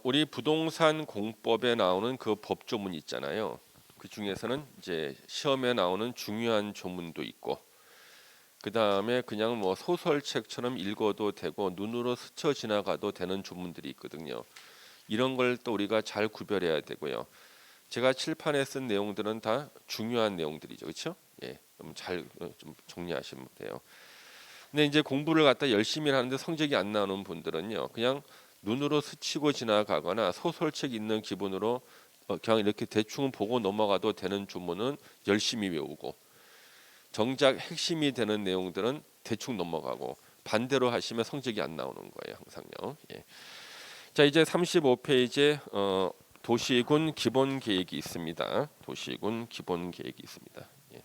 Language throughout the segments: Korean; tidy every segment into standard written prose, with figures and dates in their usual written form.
우리 부동산 공법에 나오는 그 법조문 있잖아요. 그 중에서는 이제 시험에 나오는 중요한 조문도 있고, 그 다음에 그냥 뭐 소설책처럼 읽어도 되고 눈으로 스쳐 지나가도 되는 조문들이 있거든요. 이런 걸 또 우리가 잘 구별해야 되고요. 제가 칠판에 쓴 내용들은 다 중요한 내용들이죠, 그렇죠? 예, 좀 정리하시면 돼요. 근데 이제 공부를 갖다 열심히 하는데 성적이 안 나오는 분들은요, 그냥 눈으로 스치고 지나가거나 소설책 읽는 기분으로 그냥 이렇게 대충 보고 넘어가도 되는 조문은 열심히 외우고, 정작 핵심이 되는 내용들은 대충 넘어가고, 반대로 하시면 성적이 안 나오는 거예요, 항상요. 예. 자, 이제 35페이지에 도시군 기본 계획이 있습니다. 도시군 기본 계획이 있습니다. 예.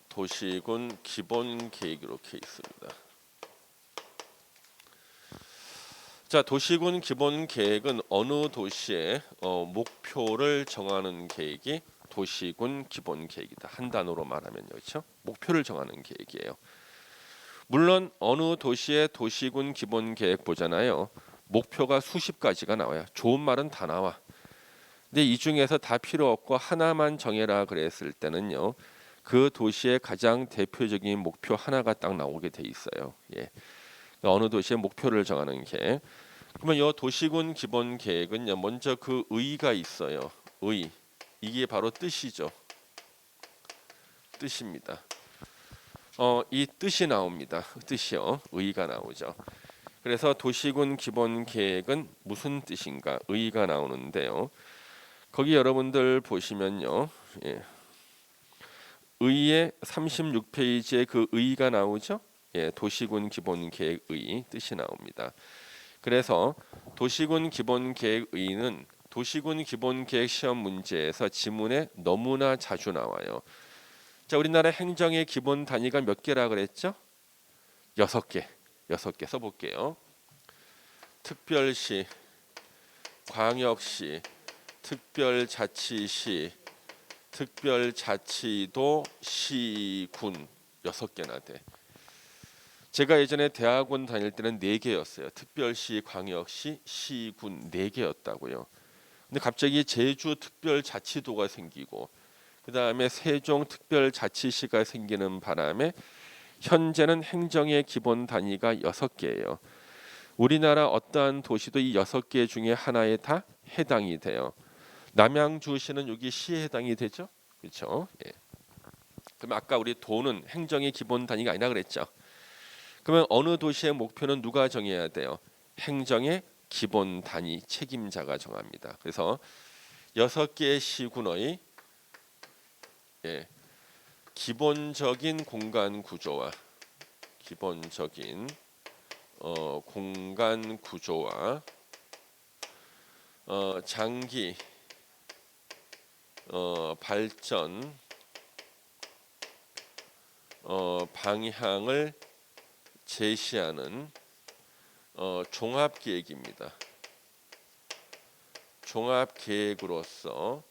도시군 기본 계획 이렇게 있습니다. 자, 도시군 기본 계획은 어느 도시의 목표를 정하는 계획이 도시군 기본 계획이다. 한 단어로 말하면요, 그렇죠? 목표를 정하는 계획이에요. 물론 어느 도시의 도시군 기본 계획 보잖아요. 목표가 수십 가지가 나와요. 좋은 말은 다 나와. 근데 이 중에서 다 필요 없고 하나만 정해라 그랬을 때는요, 그 도시의 가장 대표적인 목표 하나가 딱 나오게 돼 있어요. 예. 어느 도시의 목표를 정하는 계획. 그러면 이 도시군 기본 계획은요, 먼저 그 의가 있어요. 의. 이게 바로 뜻이죠. 뜻입니다. 이 뜻이 나옵니다. 뜻이요. 의가 나오죠. 그래서 도시군 기본 계획은 무슨 뜻인가? 의가 나오는데요. 거기 여러분들 보시면요. 예. 의의 36페이지에 그 의가 나오죠. 예, 도시군 기본 계획의 뜻이 나옵니다. 그래서 도시군 기본 계획의는 도시군 기본 계획 시험 문제에서 지문에 너무나 자주 나와요. 자, 우리나라 행정의 기본 단위가 몇 개라 그랬죠? 6개. 6개 써볼게요. 특별시, 광역시, 특별자치시, 특별자치도, 시군 6개나 돼. 제가 예전에 대학원 다닐 때는 4개였어요. 특별시, 광역시, 시군 4개였다고요. 근데 갑자기 제주 특별자치도가 생기고 그 다음에 세종 특별자치시가 생기는 바람에 현재는 행정의 기본 단위가 6개예요. 우리나라 어떠한 도시도 이 6개 중에 하나에 다 해당이 돼요. 남양주시는 여기 시에 해당이 되죠? 그렇죠? 예. 그럼 아까 우리 도는 행정의 기본 단위가 아니라 그랬죠? 그러면 어느 도시의 목표는 누가 정해야 돼요? 행정의 기본 단위 책임자가 정합니다. 그래서 6개의 시군의 기본적인 공간 구조와 공간 구조와 장기 발전 방향을 제시하는 종합 계획입니다. 종합 계획으로서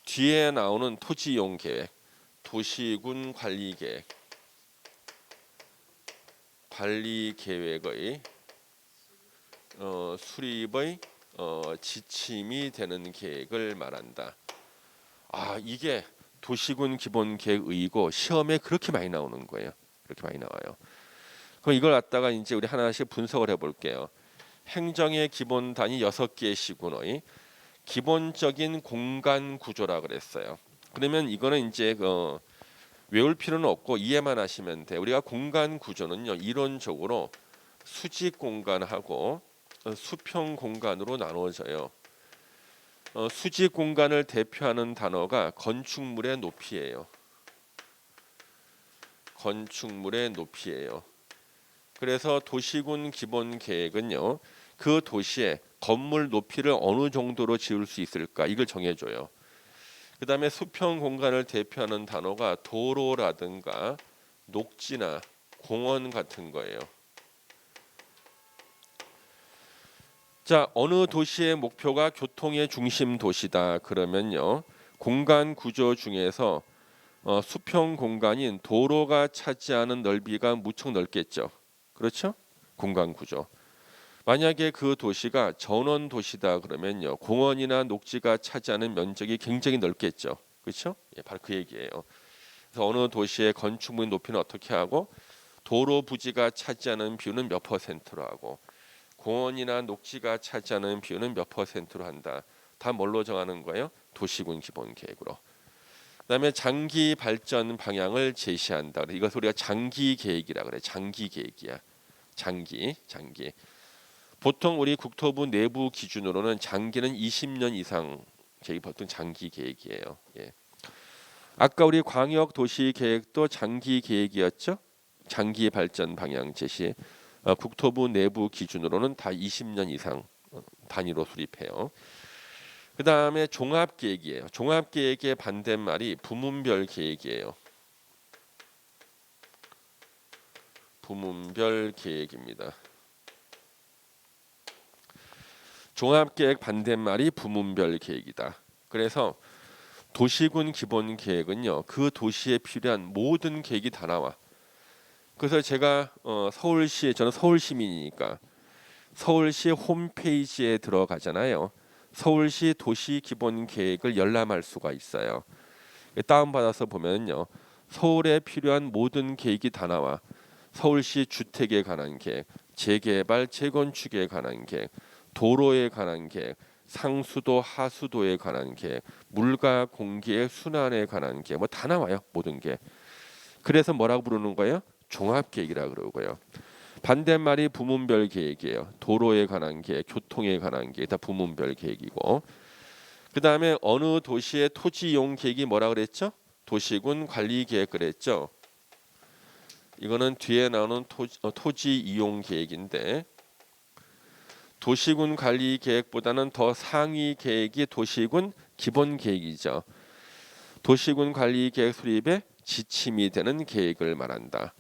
뒤에 나오는 토지 이용 계획, 도시군 관리 계획, 관리 계획의 수립의 지침이 되는 계획을 말한다. 아, 이게 도시군 기본 계획의고 시험에 그렇게 많이 나오는 거예요. 그렇게 많이 나와요. 그럼 이걸 갖다가 이제 우리 하나씩 분석을 해볼게요. 행정의 기본 단위 6개의 시군의 기본적인 공간 구조라 그랬어요. 그러면 이거는 이제 외울 필요는 없고 이해만 하시면 돼. 우리가 공간 구조는요, 이론적으로 수직 공간하고 수평 공간으로 나누어져요. 수직 공간을 대표하는 단어가 건축물의 높이예요. 건축물의 높이예요. 그래서 도시군 기본 계획은요, 그 도시의 건물 높이를 어느 정도로 지을 수 있을까 이걸 정해줘요. 그 다음에 수평 공간을 대표하는 단어가 도로라든가 녹지나 공원 같은 거예요. 자, 어느 도시의 목표가 교통의 중심 도시다 그러면요, 공간 구조 중에서 수평 공간인 도로가 차지하는 넓이가 무척 넓겠죠. 그렇죠? 공간 구조. 만약에 그 도시가 전원 도시다 그러면요, 공원이나 녹지가 차지하는 면적이 굉장히 넓겠죠. 그렇죠? 예, 바로 그 얘기예요. 그래서 어느 도시의 건축물 높이는 어떻게 하고 도로 부지가 차지하는 비율은 몇 퍼센트로 하고 공원이나 녹지가 차지하는 비율은 몇 퍼센트로 한다. 다 뭘로 정하는 거예요? 도시군 기본 계획으로. 그다음에 장기 발전 방향을 제시한다. 이것을 우리가 장기 계획이라 그래. 장기 계획이야. 장기. 보통 우리 국토부 내부 기준으로는 장기는 20년 이상 계획이 보통 장기 계획이에요. 예. 아까 우리 광역 도시 계획도 장기 계획이었죠. 장기 발전 방향 제시. 국토부 내부 기준으로는 다 20년 이상 단위로 수립해요. 그 다음에 종합 계획이에요. 종합 계획의 반대말이 부문별 계획이에요. 부문별 계획입니다. 종합 계획 반대말이 부문별 계획이다. 그래서 도시군 기본 계획은요, 그 도시에 필요한 모든 계획이 다 나와. 그래서 제가 저는 서울 시민이니까 서울시 홈페이지에 들어가잖아요. 서울시 도시 기본 계획을 열람할 수가 있어요. 다운받아서 보면요, 서울에 필요한 모든 계획이 다 나와. 서울시 주택에 관한 계획, 재개발, 재건축에 관한 계획, 도로에 관한 계획, 상수도, 하수도에 관한 계획, 물과 공기의 순환에 관한 계획, 뭐 다 나와요, 모든 게. 그래서 뭐라고 부르는 거예요? 종합 계획이라 그러고요. 반대말이 부문별 계획이에요. 도로에 관한 계획, 교통에 관한 계획 다 부문별 계획이고. 그 다음에 어느 도시의 토지 이용 계획이 뭐라 그랬죠? 도시군 관리 계획 그랬죠. 이거는 뒤에 나오는 토지 이용 계획인데 도시군 관리 계획보다는 더 상위 계획이 도시군 기본 계획이죠. 도시군 관리 계획 수립에 지침이 되는 계획을 말한다.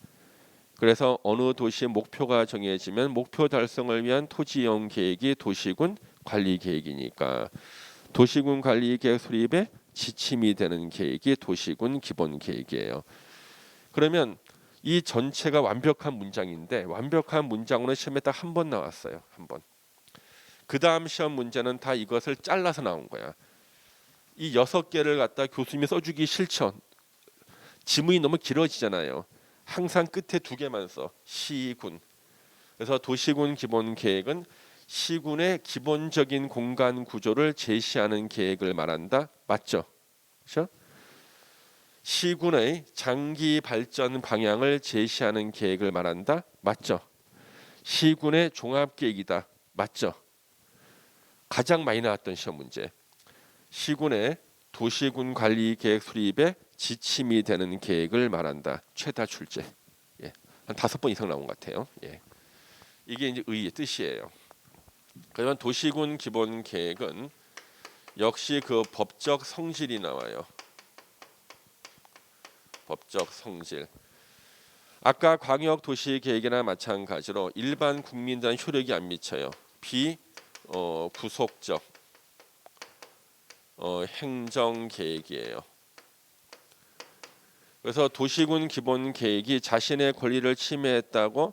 그래서 어느 도시의 목표가 정해지면 목표 달성을 위한 토지 이용 계획이 도시군 관리 계획이니까 도시군 관리 계획 수립에 지침이 되는 계획이 도시군 기본 계획이에요. 그러면 이 전체가 완벽한 문장인데 완벽한 문장으로 시험에 딱 한 번 나왔어요. 한 번. 그 다음 시험 문제는 다 이것을 잘라서 나온 거야. 이 6개를 갖다 교수님이 써주기 싫죠. 지문이 너무 길어지잖아요. 항상 끝에 2개만 써. 시군. 그래서 도시군 기본 계획은 시군의 기본적인 공간 구조를 제시하는 계획을 말한다. 맞죠? 그렇죠? 시군의 장기 발전 방향을 제시하는 계획을 말한다. 맞죠? 시군의 종합 계획이다. 맞죠? 가장 많이 나왔던 시험 문제. 시군의 도시군 관리 계획 수립에 지침이 되는 계획을 말한다. 최다 출제. 예. 한 5번 이상 나온 것 같아요. 예. 이게 이제 의의 뜻이에요. 그러면 도시군 기본 계획은 역시 그 법적 성질이 나와요. 법적 성질. 아까 광역 도시 계획이나 마찬가지로 일반 국민들은 효력이 안 미쳐요. 구속적 행정 계획이에요. 그래서 도시군 기본 계획이 자신의 권리를 침해했다고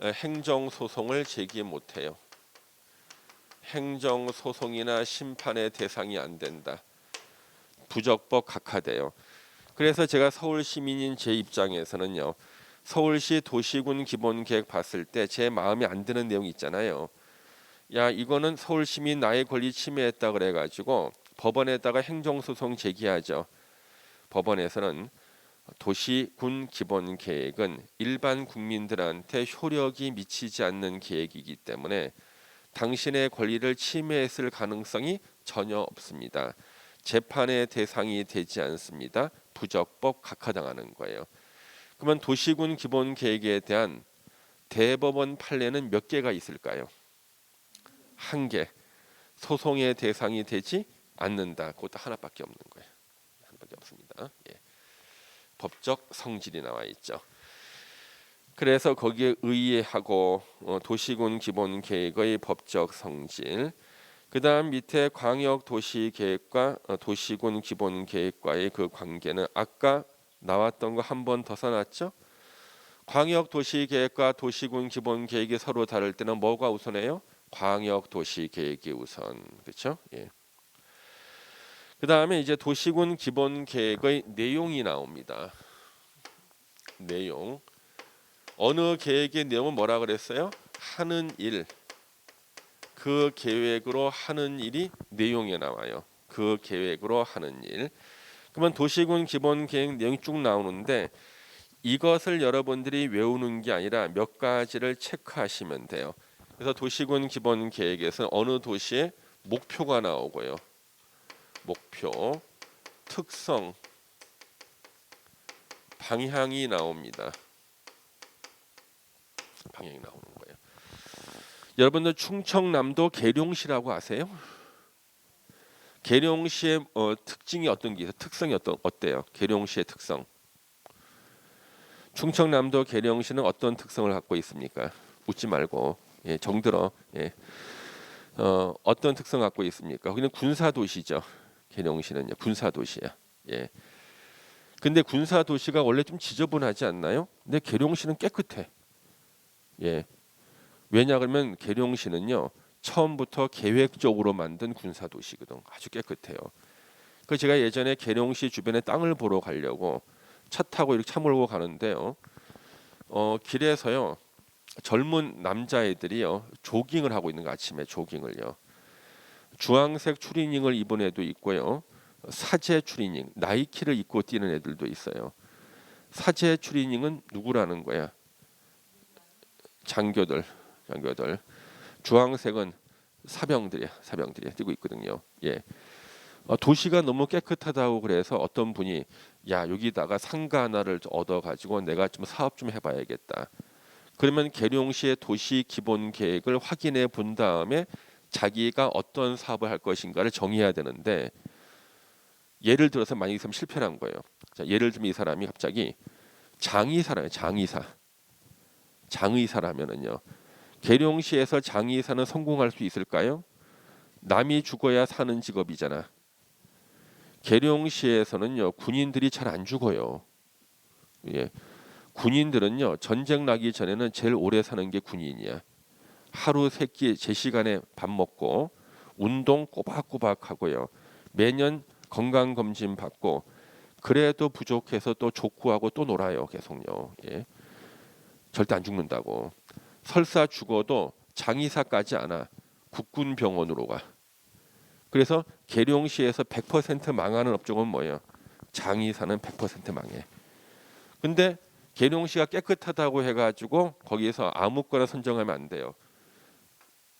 행정 소송을 제기 못해요. 행정 소송이나 심판의 대상이 안 된다. 부적법 각하돼요. 그래서 제가 서울 시민인 제 입장에서는요, 서울시 도시군 기본 계획 봤을 때 제 마음에 안 드는 내용이 있잖아요. 야, 이거는 서울 시민 나의 권리 침해했다 그래가지고 법원에다가 행정소송 제기하죠. 법원에서는 도시군 기본 계획은 일반 국민들한테 효력이 미치지 않는 계획이기 때문에 당신의 권리를 침해했을 가능성이 전혀 없습니다. 재판의 대상이 되지 않습니다. 부적법 각하당하는 거예요. 그러면 도시군 기본 계획에 대한 대법원 판례는 몇 개가 있을까요? 1개. 소송의 대상이 되지 않는다. 그것도 하나밖에 없는 거예요. 하나밖에 없습니다. 예. 법적 성질이 나와 있죠. 그래서 거기에 의의하고 도시군 기본 계획의 법적 성질, 그다음 밑에 광역 도시 계획과 도시군 기본 계획과의 그 관계는 아까 나왔던 거 한 번 더 써놨죠. 광역도시계획과 도시군 기본계획이 서로 다를 때는 뭐가 우선해요? 광역도시계획이 우선. 그렇죠? 예. 그 다음에 이제 도시군 기본계획의 내용이 나옵니다. 내용. 어느 계획의 내용은 뭐라 그랬어요? 하는 일. 그 계획으로 하는 일이 내용에 나와요. 그 계획으로 하는 일. 그러면 도시군 기본계획 내용이 쭉 나오는데 이것을 여러분들이 외우는 게 아니라 몇 가지를 체크하시면 돼요. 그래서 도시군 기본계획에서 어느 도시의 목표가 나오고요. 목표, 특성, 방향이 나옵니다. 방향이 나오는 거예요. 여러분들 충청남도 계룡시라고 아세요? 계룡시의 특징이 어떤 게 있어요? 특성이 어때요? 계룡시의 특성. 충청남도 계룡시는 어떤 특성을 갖고 있습니까? 웃지 말고 예, 정들어. 예. 어떤 특성 갖고 있습니까? 거기는 군사도시죠. 계룡시는요. 군사도시야. 예. 근데 군사도시가 원래 좀 지저분하지 않나요? 근데 계룡시는 깨끗해. 예. 왜냐 그러면 계룡시는요. 처음부터 계획적으로 만든 군사도시거든. 아주 깨끗해요. 그 제가 예전에 계룡시 주변에 땅을 보러 가려고 차 타고 이렇게 차 몰고 가는데요. 길에서요. 젊은 남자애들이요. 조깅을 하고 있는 거 아침에 조깅을요. 주황색 추리닝을 입은 애도 있고요. 사제 추리닝, 나이키를 입고 뛰는 애들도 있어요. 사제 추리닝은 누구라는 거야? 장교들. 주황색은 사병들이 뛰고 있거든요. 예. 도시가 너무 깨끗하다고 그래서 어떤 분이 야 여기다가 상가 하나를 얻어 가지고 내가 좀 사업 좀 해봐야겠다. 그러면 계룡시의 도시 기본 계획을 확인해 본 다음에 자기가 어떤 사업을 할 것인가를 정해야 되는데 예를 들어서 만약 이 사람 실패를 한 거예요. 자, 예를 들면 이 사람이 갑자기 장의사라면 장의사라면은요. 계룡시에서 장의사는 성공할 수 있을까요? 남이 죽어야 사는 직업이잖아. 계룡시에서는요 군인들이 잘 안 죽어요. 예. 군인들은요 전쟁 나기 전에는 제일 오래 사는 게 군인이야. 하루 세 끼 제 시간에 밥 먹고 운동 꼬박꼬박 하고요. 매년 건강 검진 받고 그래도 부족해서 또 족구하고 또 놀아요. 계속요. 예. 절대 안 죽는다고. 설사 죽어도 장의사까지 않아. 국군병원으로 가. 그래서 계룡시에서 100% 망하는 업종은 뭐예요? 장의사는 100% 망해. 근데 계룡시가 깨끗하다고 해가지고 거기에서 아무거나 선정하면 안 돼요.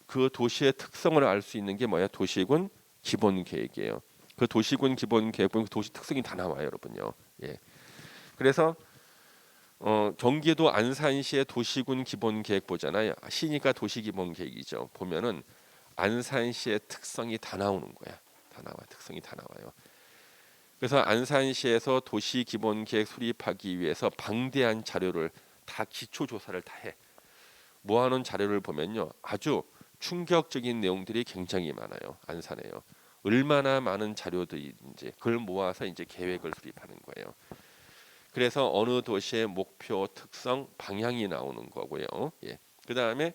그 도시의 특성을 알 수 있는 게 뭐야? 도시군 기본 계획이에요. 그 도시군 기본 계획 보면 도시 특성이 다 나와요, 여러분요. 예. 그래서 경기도 안산시의 도시군 기본 계획 보잖아요. 시니까 도시 기본 계획이죠. 보면은 안산시의 특성이 다 나오는 거야. 다 나와. 특성이 다 나와요. 그래서 안산시에서 도시 기본 계획 수립하기 위해서 방대한 자료를 다 기초 조사를 다 해. 모아놓은 자료를 보면요. 아주 충격적인 내용들이 굉장히 많아요. 안산에요. 얼마나 많은 자료들이 이제 그걸 모아서 이제 계획을 수립하는 거예요. 그래서 어느 도시의 목표, 특성, 방향이 나오는 거고요. 예. 그다음에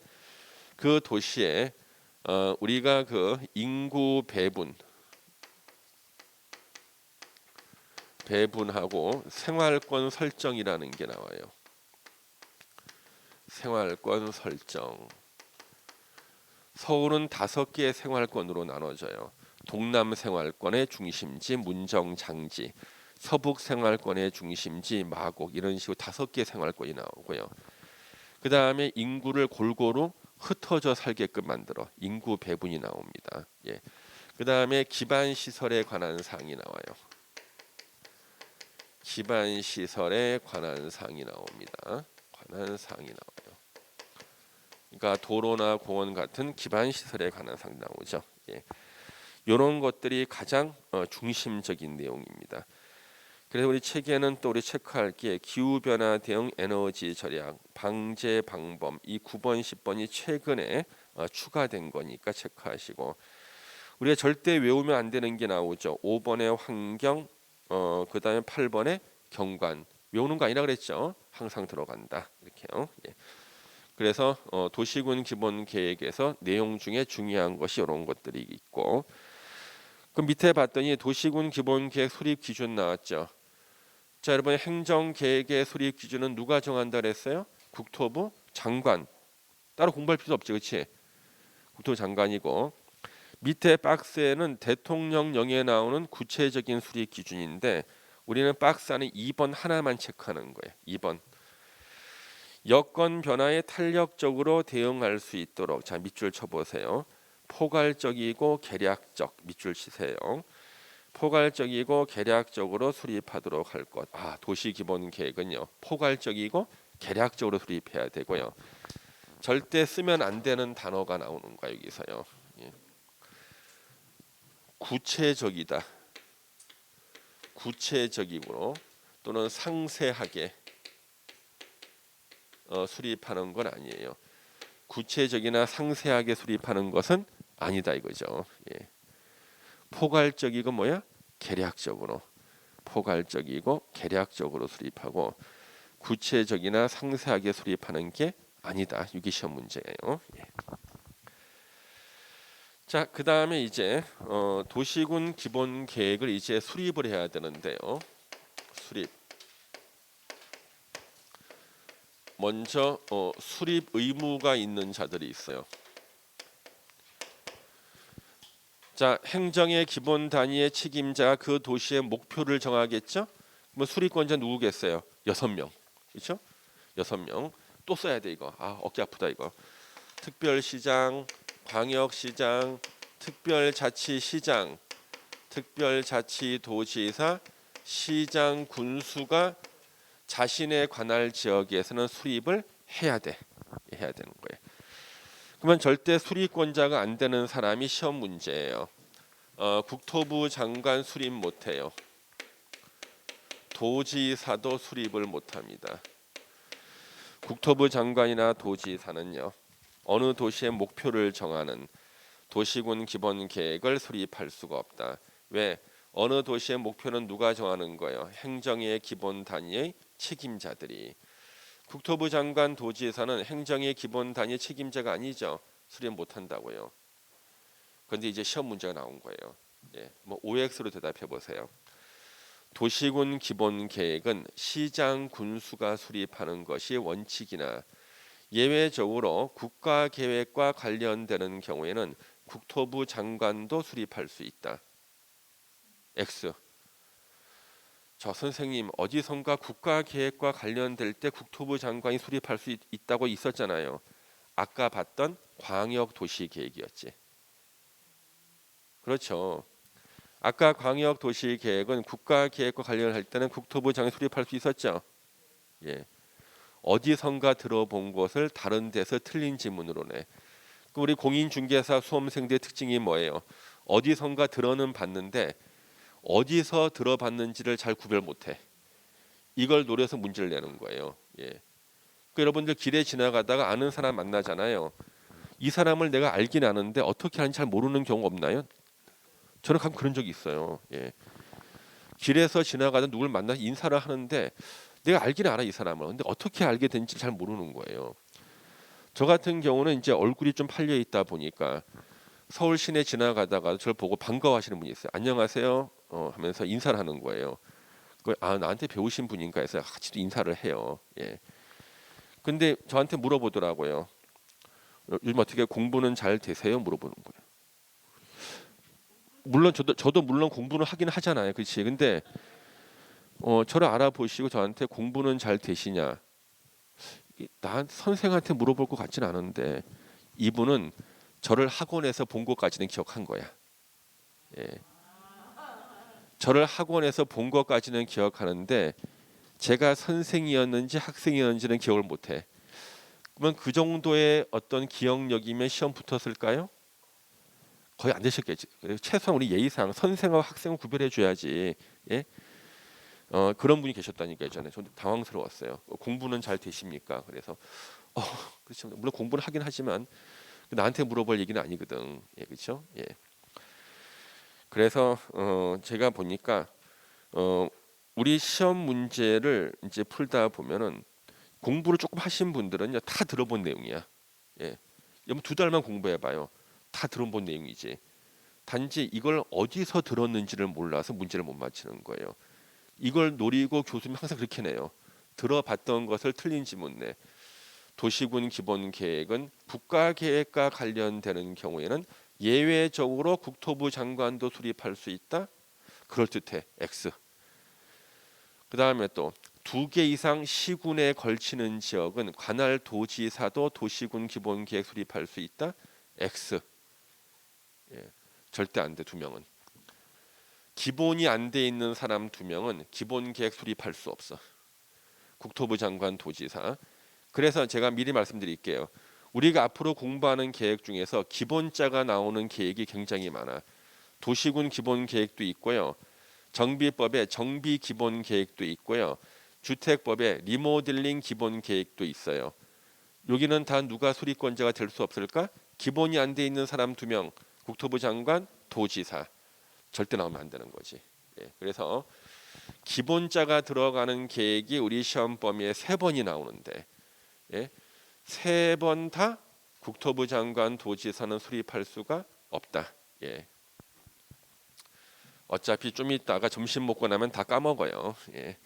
그 도시에 우리가 그 인구 배분하고 생활권 설정이라는 게 나와요. 생활권 설정. 서울은 5개의 생활권으로 나눠져요. 동남 생활권의 중심지 문정 장지, 서북 생활권의 중심지 마곡 이런 식으로 5개의 생활권이 나오고요. 그 다음에 인구를 골고루 흩어져 살게끔 만들어 인구 배분이 나옵니다. 예. 그 다음에 기반 시설에 관한 사항이 나와요. 기반 시설에 관한 사항이 나옵니다. 관한 사항이 나와요. 그러니까 도로나 공원 같은 기반 시설에 관한 사항이 나오죠. 예. 이런 것들이 가장 중심적인 내용입니다. 그래서 우리 책에는 또 우리 체크할 게 기후 변화 대응 에너지 절약 방제 방법 이 9번 10번이 최근에 추가된 거니까 체크하시고 우리가 절대 외우면 안 되는 게 나오죠. 5번에 환경 그다음에 8번에 경관 외우는 거 아니라 그랬죠. 항상 들어간다 이렇게요. 예. 그래서 도시군 기본 계획에서 내용 중에 중요한 것이 이런 것들이 있고, 그 밑에 봤더니 도시군 기본 계획 수립 기준 나왔죠. 자, 여러분 행정 계획의 수립 기준은 누가 정한다 그랬어요? 국토부 장관. 따로 공부할 필요 없지, 그렇지? 국토부 장관이고, 밑에 박스에는 대통령령에 나오는 구체적인 수립 기준인데 우리는 박스 안에 2번 하나만 체크하는 거예요. 2번. 여건 변화에 탄력적으로 대응할 수 있도록, 자 밑줄 쳐보세요. 포괄적이고 계략적, 밑줄 치세요. 포괄적이고 계략적으로 수립하도록 할 것. 도시 기본 계획은요. 포괄적이고 계략적으로 수립해야 되고요. 절대 쓰면 안 되는 단어가 나오는 거야 여기서요. 예. 구체적이다. 구체적이고 또는 상세하게 수립하는 건 아니에요. 구체적이나 상세하게 수립하는 것은 아니다 이거죠. 예. 포괄적이고 뭐야? 계략적으로. 포괄적이고 계략적으로 수립하고 구체적이나 상세하게 수립하는 게 아니다. 이게 시험 문제예요. 예. 자, 그 다음에 이제 도시군 기본 계획을 이제 수립을 해야 되는데요. 수립. 먼저 수립 의무가 있는 자들이 있어요. 자, 행정의 기본 단위의 책임자가 그 도시의 목표를 정하겠죠. 뭐 수립권자 누구겠어요? 6명. 그렇죠? 6명. 또 써야 돼 이거. 어깨 아프다 이거. 특별시장, 광역시장, 특별자치시장, 특별자치도지사, 시장, 군수가 자신의 관할 지역에서는 수립을 해야 돼. 해야 되는 거예요. 그러면 절대 수립권자가 안 되는 사람이 시험 문제예요. 국토부 장관 수립 못해요. 도지사도 수립을 못합니다. 국토부 장관이나 도지사는요. 어느 도시의 목표를 정하는 도시군 기본 계획을 수립할 수가 없다. 왜? 어느 도시의 목표는 누가 정하는 거예요? 행정의 기본 단위의 책임자들이. 국토부 장관 도지사는 행정의 기본 단위 책임자가 아니죠. 수립 못한다고요. 그런데 이제 시험 문제가 나온 거예요. 예, 뭐 OX로 대답해 보세요. 도시군 기본 계획은 시장 군수가 수립하는 것이 원칙이나 예외적으로 국가 계획과 관련되는 경우에는 국토부 장관도 수립할 수 있다. X. 저 선생님 어디선가 국가 계획과 관련될 때 국토부 장관이 수립할 수 있다고 있었잖아요. 아까 봤던 광역 도시 계획이었지. 그렇죠. 아까 광역 도시 계획은 국가 계획과 관련할 때는 국토부 장관이 수립할 수 있었죠. 예. 어디선가 들어본 것을 다른 데서 틀린 지문으로네. 우리 공인중개사 수험생들의 특징이 뭐예요? 어디선가 들어는 봤는데 어디서 들어봤는지를 잘 구별 못해. 이걸 노려서 문제를 내는 거예요. 예. 여러분들 길에 지나가다가 아는 사람 만나잖아요. 이 사람을 내가 알긴 아는데 어떻게 하는지 잘 모르는 경우 없나요? 저는 가끔 그런 적이 있어요. 예. 길에서 지나가다 누굴 만나서 인사를 하는데 내가 알긴 알아 이 사람을. 근데 어떻게 알게 된지 잘 모르는 거예요. 저 같은 경우는 이제 얼굴이 좀 팔려 있다 보니까 서울 시내 지나가다가 저를 보고 반가워하시는 분이 있어요. 안녕하세요 하면서 인사를 하는 거예요. 나한테 배우신 분인가 해서 같이 인사를 해요. 예. 근데 저한테 물어보더라고요. 요즘 어떻게 공부는 잘 되세요? 물어보는 거예요. 물론 저도 물론 공부는 하긴 하잖아요. 그렇지. 근데 저를 알아보시고 저한테 공부는 잘 되시냐? 난 선생한테 물어볼 것 같지는 않은데 이분은 저를 학원에서 본 것까지는 기억한 거야. 예. 저를 학원에서 본 것까지는 기억하는데 제가 선생이었는지 학생이었는지는 기억을 못해. 그러면 그 정도의 어떤 기억력이면 시험 붙었을까요? 거의 안 되셨겠지. 최소한 우리 예의상 선생과 학생을 구별해 줘야지. 예? 그런 분이 계셨다니까 예전에. 좀 당황스러웠어요. 공부는 잘 되십니까? 그래서 그렇죠. 물론 공부는 하긴 하지만 나한테 물어볼 얘기는 아니거든. 예, 그렇죠? 예. 그래서 제가 보니까 우리 시험 문제를 이제 풀다 보면은 공부를 조금 하신 분들은요 다 들어본 내용이야. 예, 여러분 2달만 공부해봐요. 다 들어본 내용이지. 단지 이걸 어디서 들었는지를 몰라서 문제를 못 맞히는 거예요. 이걸 노리고 교수님 항상 그렇게 내요. 들어봤던 것을 틀린 지문 내. 도시군 기본 계획은 국가 계획과 관련되는 경우에는 예외적으로 국토부 장관도 수립할 수 있다. 그럴듯해. X. 그 다음에 또 2개 이상 시군에 걸치는 지역은 관할 도지사도 도시군 기본 계획 수립할 수 있다. X. 예, 절대 안 돼. 2명은. 기본이 안 돼 있는 사람 2명은 기본 계획 수립할 수 없어. 국토부 장관, 도지사. 그래서 제가 미리 말씀드릴게요. 우리가 앞으로 공부하는 계획 중에서 기본자가 나오는 계획이 굉장히 많아. 도시군 기본 계획도 있고요. 정비법에 정비 기본 계획도 있고요. 주택법에 리모델링 기본 계획도 있어요. 여기는 다 누가 수립권자가 될 수 없을까? 기본이 안 돼 있는 사람 2명, 국토부 장관, 도지사. 절대 나오면 안 되는 거지. 예, 그래서 기본자가 들어가는 계획이 우리 시험 범위에 3번이 나오는데, 예, 3번 다 국토부 장관, 도지사는 수립할 수가 없다. 예. 어차피 좀 있다가 점심 먹고 나면 다 까먹어요. 예.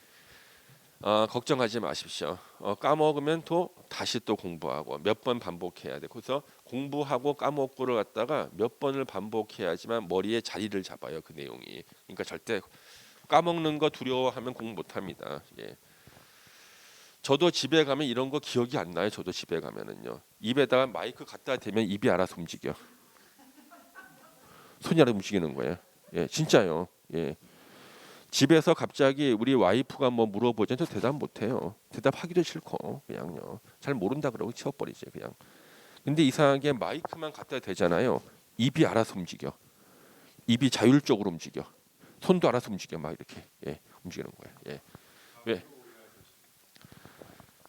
걱정하지 마십시오. 까먹으면 또 다시 또 공부하고 몇 번 반복해야 돼. 그래서 공부하고 까먹고를 갖다가 몇 번을 반복해야지만 머리에 자리를 잡아요. 그 내용이. 그러니까 절대 까먹는 거 두려워하면 공부 못합니다. 예. 저도 집에 가면 이런 거 기억이 안 나요. 저도 집에 가면은요. 입에다가 마이크 갖다 대면 입이 알아서 움직여. 손이 알아서 움직이는 거예요. 예, 진짜요. 예. 집에서 갑자기 우리 와이프가 뭐 물어보자면 저 대답 못해요. 대답하기도 싫고 그냥요. 잘 모른다 그러고 치워버리지 그냥. 근데 이상하게 마이크만 갖다 대잖아요. 입이 알아서 움직여. 입이 자율적으로 움직여. 손도 알아서 움직여 막 이렇게. 예, 움직이는 거예요. 예. 왜?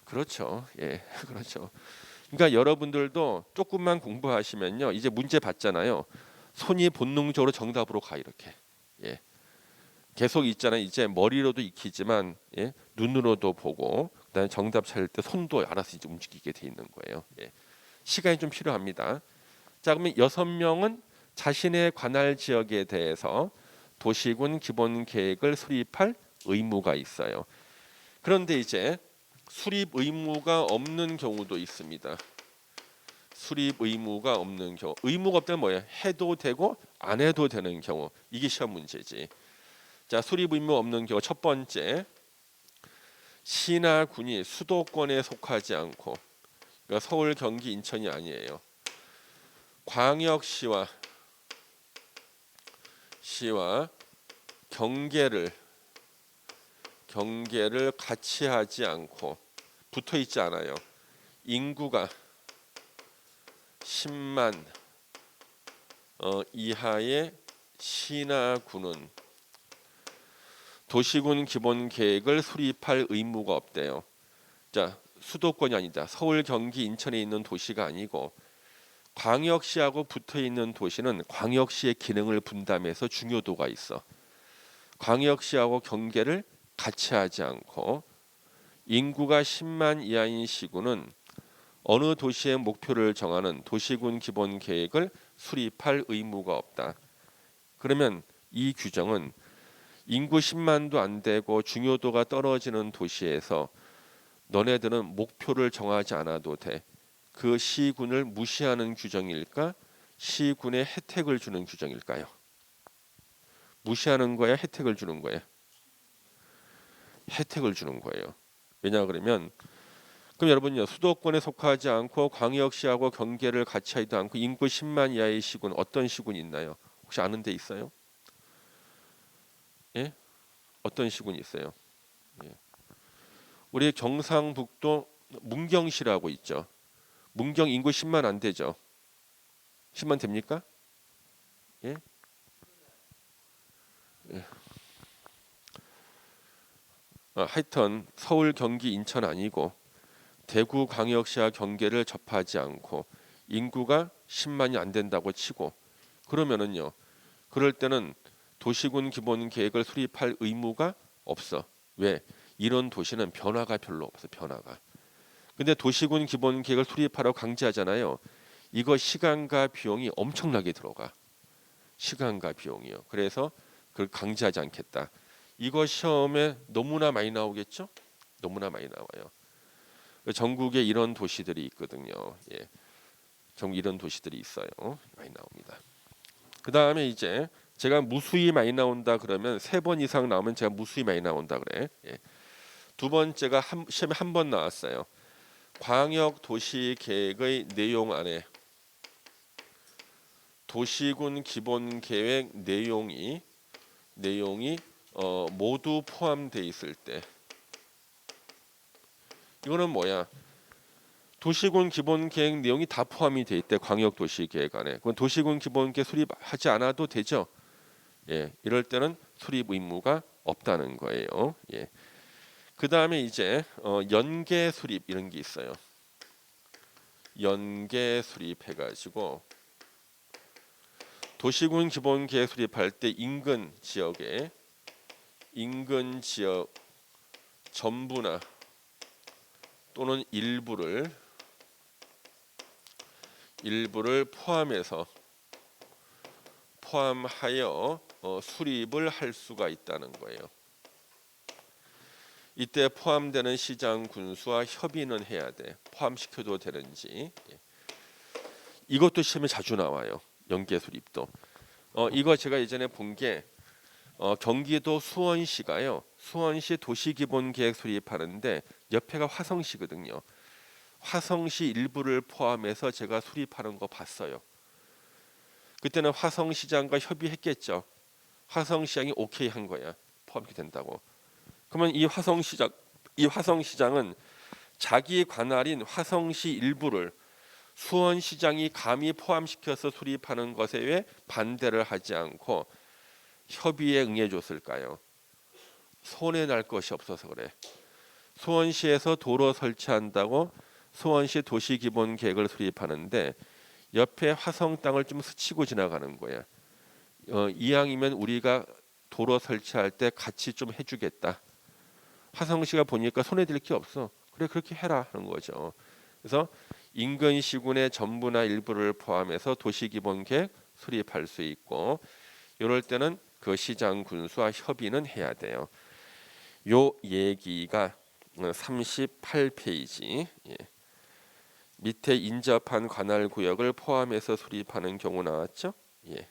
그렇죠. 예, 그렇죠. 그러니까 여러분들도 조금만 공부하시면요. 이제 문제 받잖아요. 손이 본능적으로 정답으로 가 이렇게. 예. 계속 있잖아요. 이제 머리로도 익히지만 예? 눈으로도 보고 그다음에 정답 찾을 때 손도 알아서 이제 움직이게 돼 있는 거예요. 예. 시간이 좀 필요합니다. 자, 그러면 6명은 자신의 관할 지역에 대해서 도시군 기본 계획을 수립할 의무가 있어요. 그런데 이제 수립 의무가 없는 경우도 있습니다. 수립 의무가 없는 경우. 의무가 없다면 뭐예요? 해도 되고 안 해도 되는 경우. 이게 시험 문제지. 자, 수립 의무 없는 경우 첫 번째, 시나 군이 수도권에 속하지 않고, 그러니까 서울, 경기, 인천이 아니에요. 광역시와 경계를 같이 하지 않고 붙어 있지 않아요. 인구가 10만 이하의 시나 군은 도시군 기본 계획을 수립할 의무가 없대요. 자, 수도권이 아니다. 서울, 경기, 인천에 있는 도시가 아니고 광역시하고 붙어 있는 도시는 광역시의 기능을 분담해서 중요도가 있어. 광역시하고 경계를 같이 하지 않고 인구가 10만 이하인 시군은 어느 도시의 목표를 정하는 도시군 기본 계획을 수립할 의무가 없다. 그러면 이 규정은 인구 10만도 안 되고 중요도가 떨어지는 도시에서 너네들은 목표를 정하지 않아도 돼. 그 시군을 무시하는 규정일까? 시군에 혜택을 주는 규정일까요? 무시하는 거야? 혜택을 주는 거야? 혜택을 주는 거예요. 왜냐 그러면 그럼 여러분요 수도권에 속하지 않고 광역시하고 경계를 같이 하지도 않고 인구 10만 이하의 시군 어떤 시군이 있나요? 혹시 아는 데 있어요? 예? 어떤 시군이 있어요? 예. 우리 경상북도 문경시라고 있죠. 문경 인구 10만 안 되죠. 10만 됩니까? 예? 예. 하여튼 서울, 경기, 인천 아니고 대구, 광역시와 경계를 접하지 않고 인구가 10만이 안 된다고 치고 그러면은요. 그럴 때는 도시군 기본 계획을 수립할 의무가 없어. 왜? 이런 도시는 변화가 별로 없어. 변화가. 근데 도시군 기본 계획을 수립하라고 강제하잖아요. 이거 시간과 비용이 엄청나게 들어가. 시간과 비용이요. 그래서 그걸 강제하지 않겠다. 이거 시험에 너무나 많이 나오겠죠? 너무나 많이 나와요. 전국에 이런 도시들이 있거든요. 예. 전국 이런 도시들이 있어요. 많이 나옵니다. 그 다음에 이제 제가 무수히 많이 나온다 그러면 3번 이상 나오면 제가 무수히 많이 나온다 그래. 예. 두 번째가 시험에 한 번 나왔어요. 광역 도시 계획의 내용 안에 도시군 기본 계획 내용이 모두 포함되어 있을 때 이거는 뭐야? 도시군 기본 계획 내용이 다 포함이 돼 있대. 광역 도시 계획 안에. 그건 도시군 기본 계획 수립하지 않아도 되죠. 예. 이럴 때는 수립 의무가 없다는 거예요. 예. 그다음에 이제 연계 수립 이런 게 있어요. 연계 수립해 가지고 도시군 기본 계획 수립할 때 인근 지역 전부나 또는 일부를 포함하여 수립을 할 수가 있다는 거예요. 이때 포함되는 시장 군수와 협의는 해야 돼. 포함시켜도 되는지. 이것도 시험에 자주 나와요. 연계 수립도. 이거 제가 예전에 본 게 경기도 수원시가요. 수원시 도시기본계획 수립하는데 옆에가 화성시거든요. 화성시 일부를 포함해서 제가 수립하는 거 봤어요. 그때는 화성시장과 협의했겠죠. 화성시장이 오케이 한 거야. 포함이 된다고. 그러면 이 화성시장은 자기 관할인 화성시 일부를 수원시장이 감히 포함시켜서 수립하는 것에 왜 반대를 하지 않고 협의에 응해줬을까요? 손해 날 것이 없어서 그래. 수원시에서 도로 설치한다고 수원시 도시기본계획을 수립하는데 옆에 화성 땅을 좀 스치고 지나가는 거야. 이왕이면 우리가 도로 설치할 때 같이 좀 해주겠다. 화성시가 보니까 손해될 게 없어. 그래 그렇게 해라 하는 거죠. 그래서 인근 시군의 전부나 일부를 포함해서 도시기본계획 수립할 수 있고 이럴 때는 그 시장 군수와 협의는 해야 돼요. 요 얘기가 38페이지. 예. 밑에 인접한 관할 구역을 포함해서 수립하는 경우 나왔죠? 예.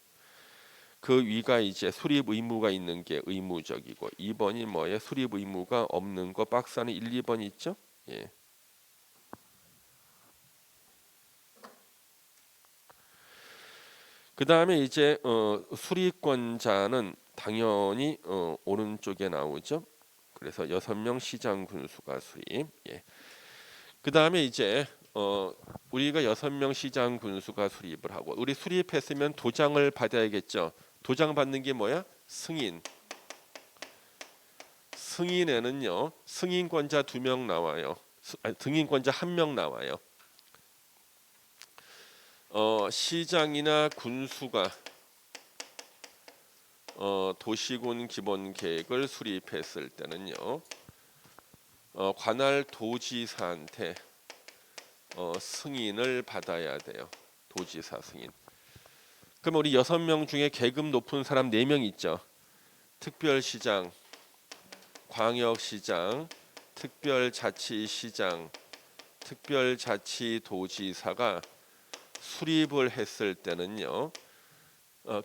그 위가 이제 수립 의무가 있는 게 의무적이고 2번이 뭐예요? 수립 의무가 없는 거 박스 안에 1, 2번 있죠? 예. 그 다음에 이제 수리권자는 당연히 오른쪽에 나오죠. 그래서 6명 시장 군수가 수립. 예. 그 다음에 이제 우리가 6명 시장 군수가 수립을 하고 우리 수립했으면 도장을 받아야겠죠. 도장 받는 게 뭐야? 승인. 승인에는요. 승인권자 2명 나와요. 승인권자 1명 나와요. 시장이나 군수가 도시군 기본 계획을 수립했을 때는요. 관할 도지사한테 승인을 받아야 돼요. 도지사 승인. 그럼 우리 6명 중에 계급 높은 사람 4명 있죠. 특별시장, 광역시장, 특별자치시장, 특별자치도지사가 수립을 했을 때는요.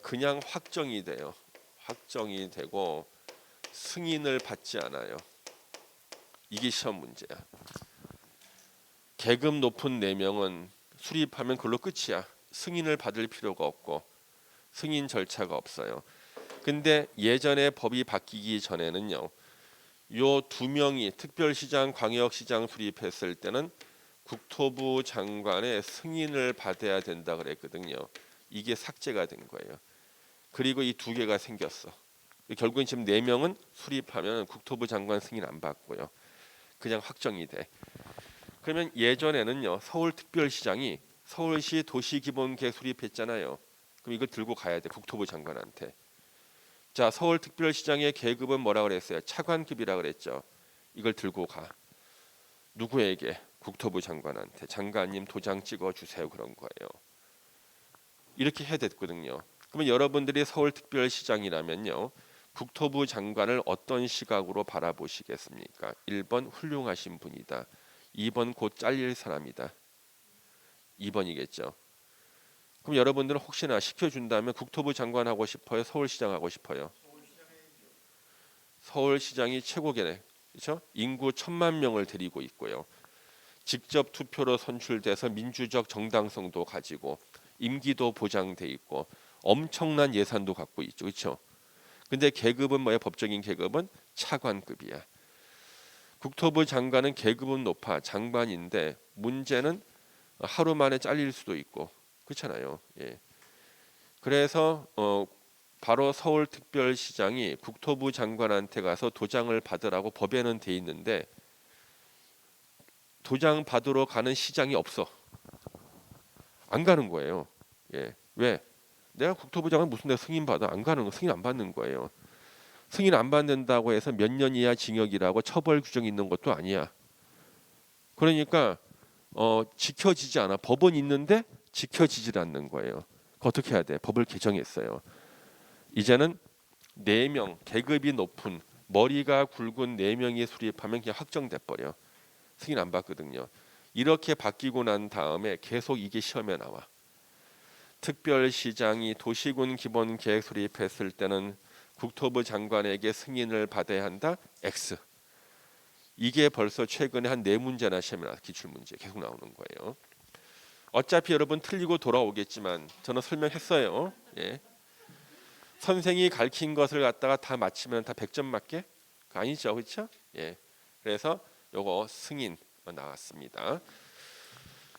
그냥 확정이 돼요. 확정이 되고 승인을 받지 않아요. 이게 시험 문제야. 계급 높은 4명은 수립하면 그걸로 끝이야. 승인을 받을 필요가 없고 승인 절차가 없어요. 근데 예전에 법이 바뀌기 전에는요. 요 2명이 특별시장, 광역시장 수립했을 때는 국토부 장관의 승인을 받아야 된다 그랬거든요. 이게 삭제가 된 거예요. 그리고 이 2개가 생겼어. 결국엔 지금 4명은 수립하면 국토부 장관 승인 안 받고요. 그냥 확정이 돼. 그러면 예전에는요. 서울특별시장이 서울시 도시기본계획 수립했잖아요. 그럼 이걸 들고 가야 돼. 국토부 장관한테. 자, 서울특별시장의 계급은 뭐라 그랬어요? 차관급이라 그랬죠. 이걸 들고 가. 누구에게? 국토부 장관한테. 장관님 도장 찍어 주세요. 그런 거예요. 이렇게 해야 됐거든요. 그러면 여러분들이 서울특별시장이라면요. 국토부 장관을 어떤 시각으로 바라보시겠습니까? 1번 훌륭하신 분이다. 2번 곧 잘릴 사람이다. 2번이겠죠. 그럼 여러분들은 혹시나 시켜준다면 국토부 장관 하고 싶어요? 서울시장 하고 싶어요? 서울시장이 최고계네. 그렇죠? 인구 1,000만 명을 데리고 있고요. 직접 투표로 선출돼서 민주적 정당성도 가지고 임기도 보장돼 있고 엄청난 예산도 갖고 있죠. 그렇죠? 근데 계급은 뭐야? 법적인 계급은 차관급이야. 국토부 장관은 계급은 높아 장관인데 문제는 하루 만에 잘릴 수도 있고 그렇잖아요. 예. 그래서 바로 서울특별시장이 국토부 장관한테 가서 도장을 받으라고 법에는 돼 있는데 도장 받으러 가는 시장이 없어. 안 가는 거예요. 예. 왜? 내가 국토부 장관 무슨 내가 승인 받아? 안 가는 거 승인 안 받는 거예요. 승인 안 받는다고 해서 몇 년 이하 징역이라고 처벌 규정이 있는 것도 아니야. 그러니까 지켜지지 않아. 법은 있는데 지켜지질 않는 거예요. 어떻게 해야 돼? 법을 개정했어요. 이제는 4명 계급이 높은 머리가 굵은 4명이 수립하면 그냥 확정돼 버려. 승인 안 받거든요. 이렇게 바뀌고 난 다음에 계속 이게 시험에 나와. 특별시장이 도시군 기본계획 수립했을 때는 국토부 장관에게 승인을 받아야 한다. X. 이게 벌써 최근에 한 4문제나 시험에 나와. 기출문제 계속 나오는 거예요. 어차피 여러분 틀리고 돌아오겠지만 저는 설명했어요. 예. 선생이 가르친 것을 갖다가 다 맞히면 다 100점 맞게? 아니죠. 그렇죠? 예. 그래서 요거 승인 나왔습니다.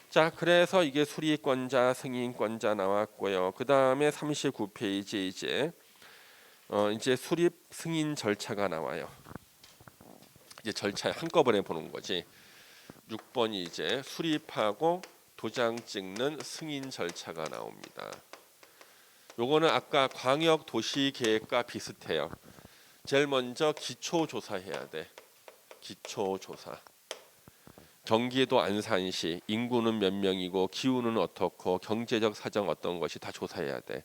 자, 그래서 이게 수리권자, 승인권자 나왔고요. 그다음에 39페이지 이제 수립 승인 절차가 나와요. 이제 절차 한꺼번에 보는 거지. 6번이 이제 수립하고 도장 찍는 승인 절차가 나옵니다. 요거는 아까 광역 도시 계획과 비슷해요. 제일 먼저 기초 조사해야 돼. 기초 조사. 경기도 안산시 인구는 몇 명이고 기후는 어떻고 경제적 사정 어떤 것이 다 조사해야 돼.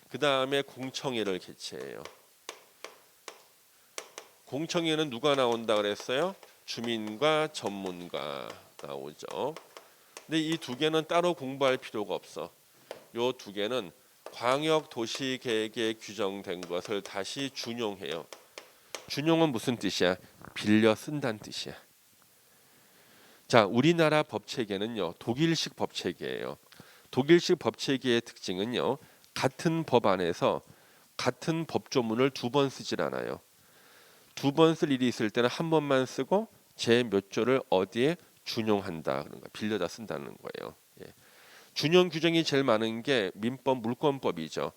그 다음에 공청회를 개최해요. 공청회는 누가 나온다 그랬어요? 주민과 전문가 나오죠. 근데 이 2개는 따로 공부할 필요가 없어. 요 2개는 광역도시계획에 규정된 것을 다시 준용해요. 준용은 무슨 뜻이야? 빌려 쓴다는 뜻이야. 자, 우리나라 법체계는요. 독일식 법체계예요. 독일식 법체계의 특징은요. 같은 법 안에서 같은 법조문을 2번 쓰질 않아요. 2번 쓸 일이 있을 때는 한 번만 쓰고 제 몇 조를 어디에 준용한다. 그런 거 빌려다 쓴다는 거예요. 예. 준용 규정이 제일 많은 게 민법 물권법이죠.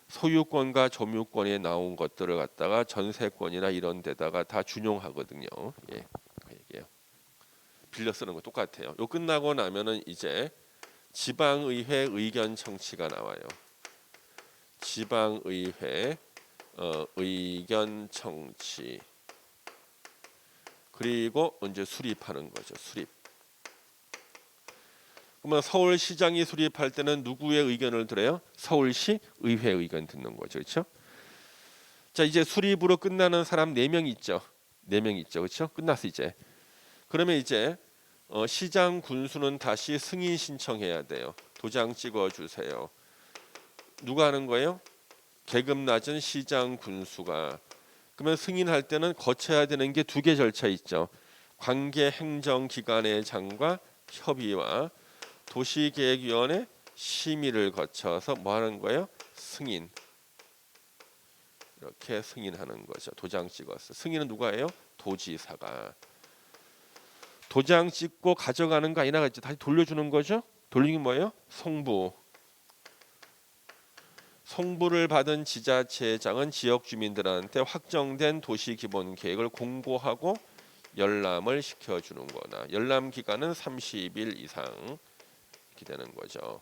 소유권과 점유권에 나온 것들을 갖다가 전세권이나 이런 데다가 다 준용하거든요. 예. 그 얘기예요. 빌려 쓰는 거 똑같아요. 요 끝나고 나면은 이제 지방의회 의견 청취가 나와요. 지방의회 의견 청취. 그리고 이제 수립하는 거죠. 수립. 그러면 서울시장이 수립할 때는 누구의 의견을 들어요? 서울시 의회 의견 듣는 거죠. 그렇죠? 자, 이제 수립으로 끝나는 사람 4명 있죠. 4명 있죠. 그렇죠? 끝났어 이제. 그러면 이제 시장 군수는 다시 승인 신청해야 돼요. 도장 찍어 주세요. 누가 하는 거예요? 계급 낮은 시장 군수가. 그러면 승인할 때는 거쳐야 되는 게 2개 절차 있죠. 관계 행정기관의 장과 협의와 도시계획위원회 심의를 거쳐서 뭐 하는 거예요? 승인. 이렇게 승인하는 거죠. 도장 찍어서. 승인은 누가 해요? 도지사가. 도장 찍고 가져가는 거 아니나 다시 돌려주는 거죠. 돌리는 게 뭐예요? 송부. 송부를 받은 지자체장은 지역 주민들한테 확정된 도시 기본 계획을 공고하고 열람을 시켜주는 거나 열람 기간은 30일 이상 이렇게 되는 거죠.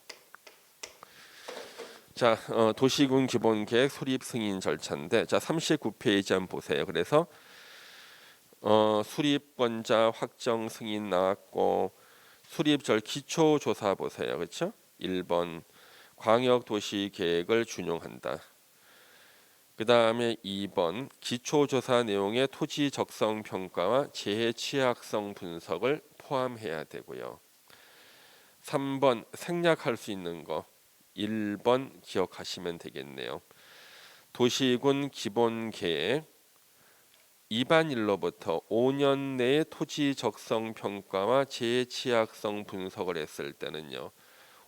자, 도시군 기본계획 수립 승인 절차인데, 자 39페이지 한번 보세요. 그래서 수립권자 확정 승인 나왔고, 수립절 기초조사 보세요. 그렇죠? 1번 광역도시계획을 준용한다. 그 다음에 2번 기초조사 내용의 토지 적성 평가와 재해 취약성 분석을 포함해야 되고요. 3번 생략할 수 있는 거 1번 기억하시면 되겠네요. 도시군 기본계획 입안일로부터 5년 내에 토지 적성 평가와 재해 취약성 분석을 했을 때는요,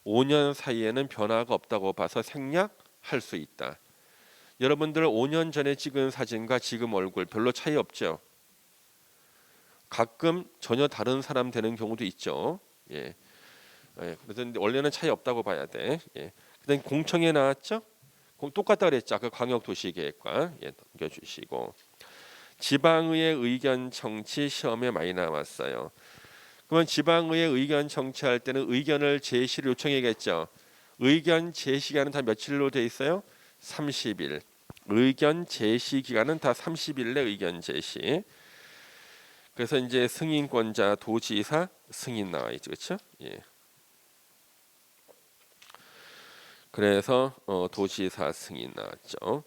5년 사이에는 변화가 없다고 봐서 생략할 수 있다. 여러분들 5년 전에 찍은 사진과 지금 얼굴 별로 차이 없죠? 가끔 전혀 다른 사람 되는 경우도 있죠. 예. 그래서 원래는 차이 없다고 봐야 돼. 예. 그다음 공청회 나왔죠? 똑같다 그랬죠. 그 광역도시계획과 넘겨주시고, 지방의회 의견 청취 시험에 많이 나왔어요. 그러면 지방의회 의견 청취할 때는 의견을 제시를 요청해야겠죠. 의견 제시 기간은 다 며칠로 돼 있어요? 30일. 의견 제시 기간은 다 30일 내 의견 제시. 그래서 이제 승인권자 도지사 승인 나와 있죠, 그렇죠? 예. 그래서 도지사 승인 나왔죠.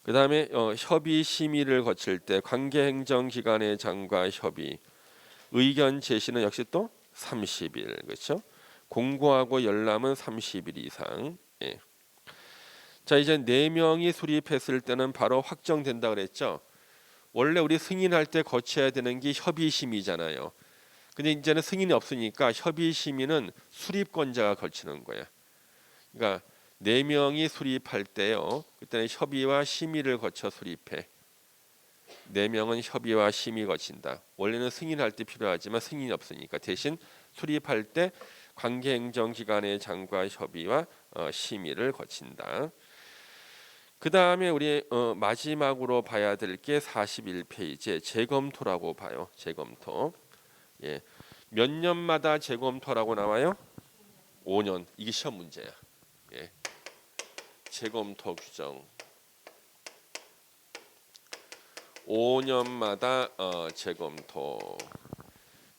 그 다음에 협의 심의를 거칠 때 관계행정기관의 장과 협의 의견 제시는 역시 또 30일, 그렇죠? 공고하고 열람은 30일 이상. 예. 자, 이제 4명이 수립했을 때는 바로 확정된다 그랬죠. 원래 우리 승인할 때 거쳐야 되는 게 협의 심의잖아요. 근데 이제는 승인이 없으니까 협의 심의는 수립권자가 거치는 거야. 그러니까 4명이 수립할 때요, 그때는 협의와 심의를 거쳐 수립해. 4명은 협의와 심의 거친다. 원래는 승인할 때 필요하지만 승인이 없으니까 대신 수립할 때 관계행정기관의 장과 협의와 심의를 거친다. 그 다음에 우리 마지막으로 봐야 될 게 41페이지에 재검토라고 봐요. 재검토. 예. 몇 년마다 재검토라고 나와요? 5년. 이게 시험 문제야. 예. 재검토 규정. 5년마다 재검토.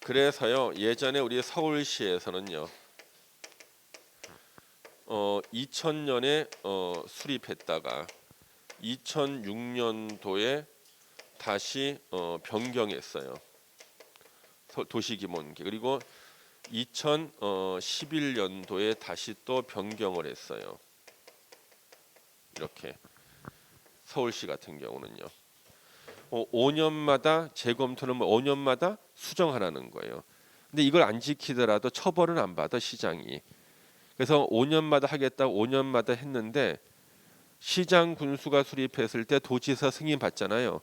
그래서요, 예전에 우리 서울시에서는요, 2000년에 수립했다가 2006년도에 다시 변경했어요. 도시기본계획. 그리고 2011년도에 다시 또 변경을 했어요. 이렇게 서울시 같은 경우는요. 5년마다 재검토는 5년마다 수정하라는 거예요. 근데 이걸 안 지키더라도 처벌은 안 받아 시장이. 그래서 5년마다 하겠다고 5년마다 했는데, 시장 군수가 수립했을 때 도지사 승인 받잖아요.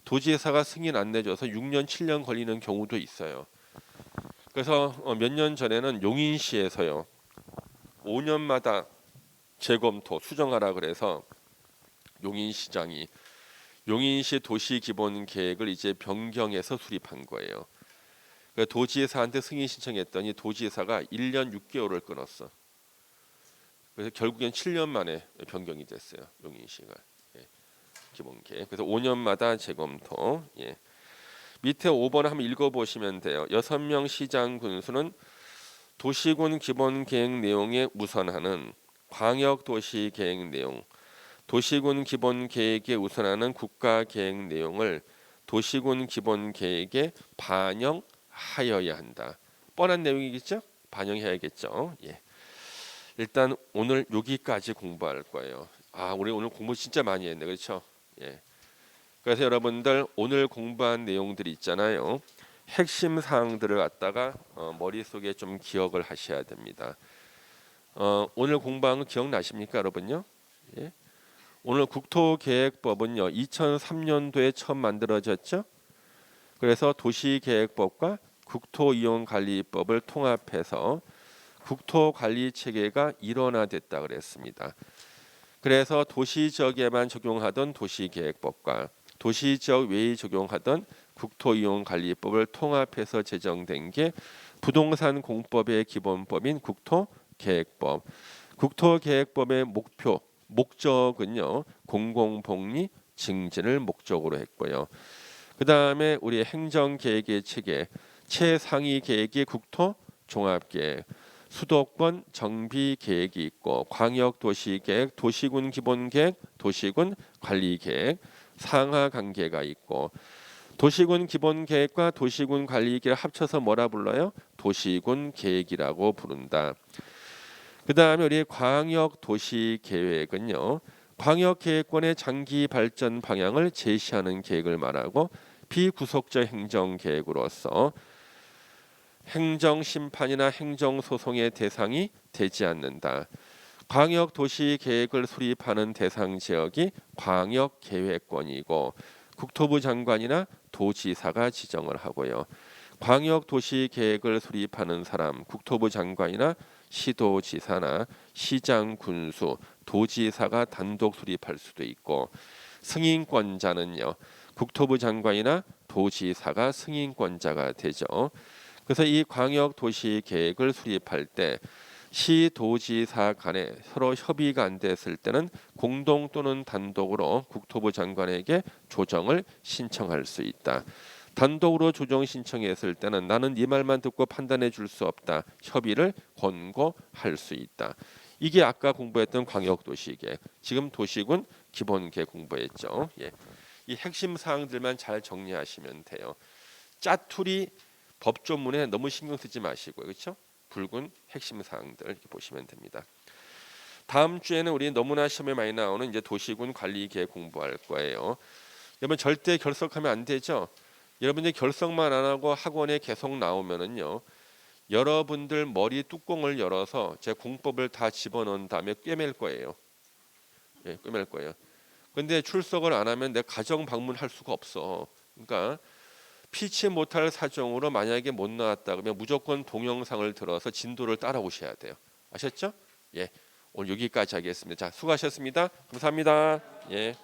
도지사가 승인 안 내줘서 6년 7년 걸리는 경우도 있어요. 그래서 몇 년 전에는 용인시에서요, 5년마다 재검토 수정하라 그래서 용인시장이 용인시 도시기본계획을 이제 변경해서 수립한 거예요. 그러니까 도지사한테 승인 신청했더니 도지사가 1년 6개월을 끊었어. 그래서 결국엔 7년 만에 변경이 됐어요. 용인시가. 예. 기본계획. 그래서 5년마다 재검토. 예. 밑에 5번 한번 읽어보시면 돼요. 6명 시장 군수는 도시군 기본계획 내용에 우선하는 광역도시계획 내용, 도시군 기본계획에 우선하는 국가계획 내용을 도시군 기본계획에 반영하여야 한다. 뻔한 내용이겠죠? 반영해야겠죠. 예. 일단 오늘 여기까지 공부할 거예요. 우리 오늘 공부 진짜 많이 했네, 그렇죠? 예. 그래서 여러분들 오늘 공부한 내용들이 있잖아요. 핵심 사항들을 갖다가 머릿속에 좀 기억을 하셔야 됩니다. 오늘 공부한 거 기억나십니까, 여러분요? 예? 오늘 국토계획법은요, 2003년도에 처음 만들어졌죠. 그래서 도시계획법과 국토이용관리법을 통합해서 국토관리체계가 일원화됐다 그랬습니다. 그래서 도시지역에만 적용하던 도시계획법과 도시지역 외에 적용하던 국토이용관리법을 통합해서 제정된 게 부동산 공법의 기본법인 국토계획법. 국토계획법의 목적은요 공공복리 증진을 목적으로 했고요. 그 다음에 우리 행정계획의 체계 최상위 계획이 국토종합계획, 수도권 정비계획이 있고 광역도시계획, 도시군 기본계획, 도시군 관리계획 상하 관계가 있고 도시군 기본계획과 도시군 관리계획을 합쳐서 뭐라 불러요? 도시군 계획이라고 부른다. 그 다음에 우리 광역도시계획은요. 광역계획권의 장기 발전 방향을 제시하는 계획을 말하고 비구속적 행정계획으로서 행정심판이나 행정소송의 대상이 되지 않는다. 광역도시계획을 수립하는 대상 지역이 광역계획권이고 국토부 장관이나 도지사가 지정을 하고요. 광역도시계획을 수립하는 사람 국토부 장관이나 시도지사나 시장, 군수, 도지사가 단독 수립할 수도 있고 승인권자는요. 국토부 장관이나 도지사가 승인권자가 되죠. 그래서 이 광역도시계획을 수립할 때 시도지사 간에 서로 협의가 안 됐을 때는 공동 또는 단독으로 국토부 장관에게 조정을 신청할 수 있다. 단독으로 조정 신청했을 때는 나는 네 말만 듣고 판단해 줄 수 없다. 협의를 권고할 수 있다. 이게 아까 공부했던 광역도시계획, 지금 도시군 기본계획 공부했죠. 예. 이 핵심 사항들만 잘 정리하시면 돼요. 짜투리 법조문에 너무 신경 쓰지 마시고요. 그렇죠? 붉은 핵심 사항들 이렇게 보시면 됩니다. 다음 주에는 우리 너무나 시험에 많이 나오는 이제 도시군 관리계획 공부할 거예요. 여러분 절대 결석하면 안 되죠. 여러분들 결석만 안 하고 학원에 계속 나오면은요. 여러분들 머리 뚜껑을 열어서 제 공법을 다 집어넣은 다음에 꿰맬 거예요. 예, 꿰맬 거예요. 근데 출석을 안 하면 내 가정 방문할 수가 없어. 그러니까 피치 못할 사정으로 만약에 못 나왔다 그러면 무조건 동영상을 들어서 진도를 따라오셔야 돼요. 아셨죠? 예, 오늘 여기까지 하겠습니다. 자, 수고하셨습니다. 감사합니다. 예.